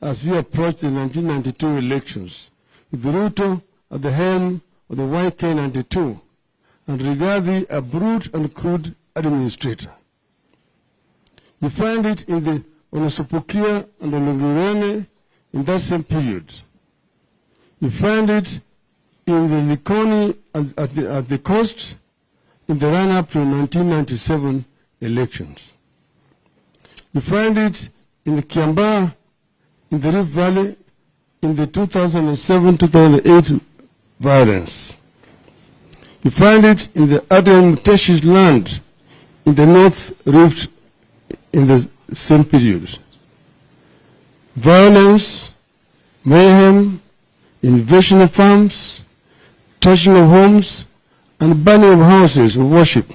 as we approach the 1992 elections, with Ruto at the helm of the YK-92, and Rigathi a brute and crude administrator. You find it in the Onosopokia and Olungurene in that same period. You find it in the Likoni at the coast in the run-up to 1997 elections. You find it in the Kiambaa, in the Rift Valley, in the 2007-2008 violence. You find it in the Adel Muteshi's land in the North Rift in the same period. Violence, mayhem, invasion of farms, torching of homes, and burning of houses of worship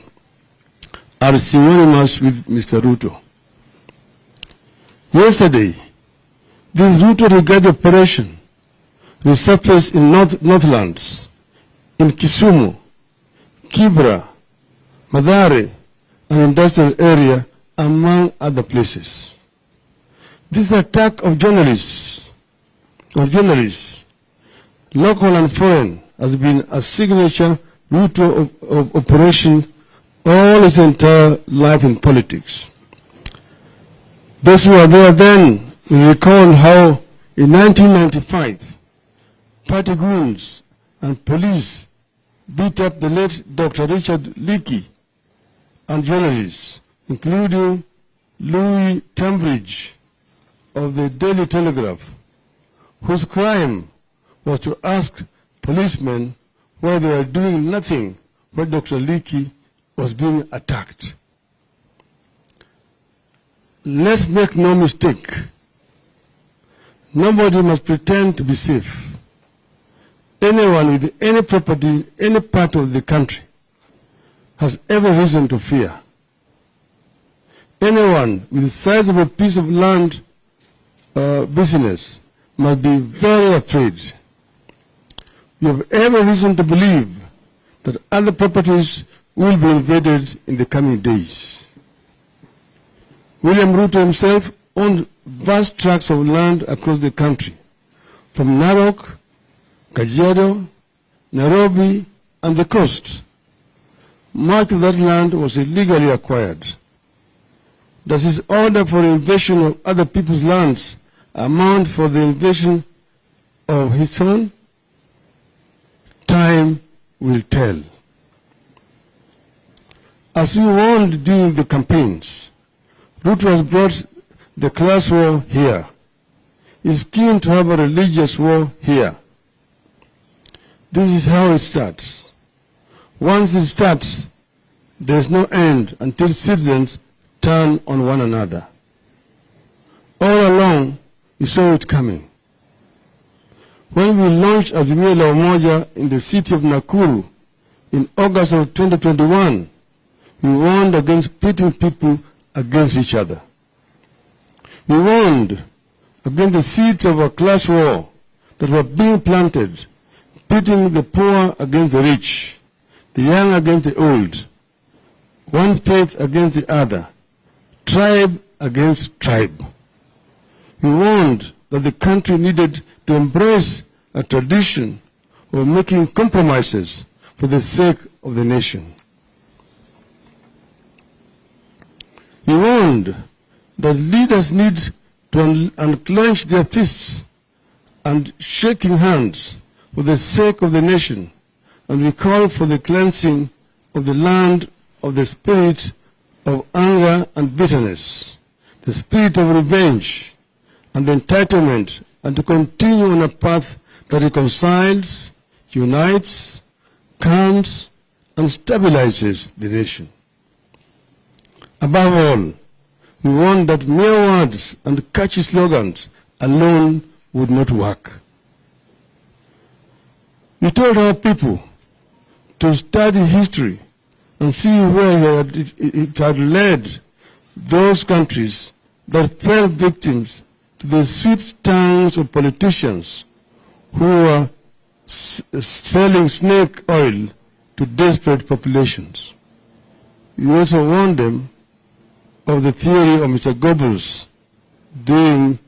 are synonymous with Mr. Ruto. Yesterday, this Ruto Rigathi operation resurfaced in Northlands, in Kisumu, Kibra, Mathare, and industrial area, among other places. This attack of journalists, local and foreign, has been a signature Ruto of operation all his entire life in politics. Those who were there then will recall how in 1995, party goons and police beat up the late Dr. Richard Leakey and journalists, including Louis Tambridge of the Daily Telegraph, whose crime was to ask policemen why they were doing nothing when Dr. Leakey was being attacked. Let's make no mistake. Nobody must pretend to be safe. Anyone with any property in any part of the country has every reason to fear. Anyone with a sizable piece of land business must be very afraid. We have every reason to believe that other properties will be invaded in the coming days. William Ruto himself owned vast tracts of land across the country, from Narok, Kajiado, Nairobi, and the coast. Much of that land was illegally acquired. Does his order for invasion of other people's lands amount for the invasion of his own? Time will tell. As we warned during the campaigns, Ruto has brought the class war here. He's keen to have a religious war here. This is how it starts. Once it starts, there's no end until citizens turn on one another. All along, we saw it coming. When we launched Azimio la Umoja in the city of Nakuru in August of 2021, we warned against pitting people against each other. We warned against the seeds of a class war that were being planted, pitting the poor against the rich, the young against the old, one faith against the other, tribe against tribe. We warned that the country needed to embrace a tradition of making compromises for the sake of the nation. We warned that leaders need to unclench their fists and shaking hands for the sake of the nation, and we call for the cleansing of the land of the spirit of anger and bitterness, the spirit of revenge and entitlement, and to continue on a path that reconciles, unites, calms, and stabilizes the nation. Above all, we warn that mere words and catchy slogans alone would not work. We told our people to study history and see where it had led those countries that fell victims to the sweet tongues of politicians who were selling snake oil to desperate populations. We also warned them of the theory of Mr. Goebbels during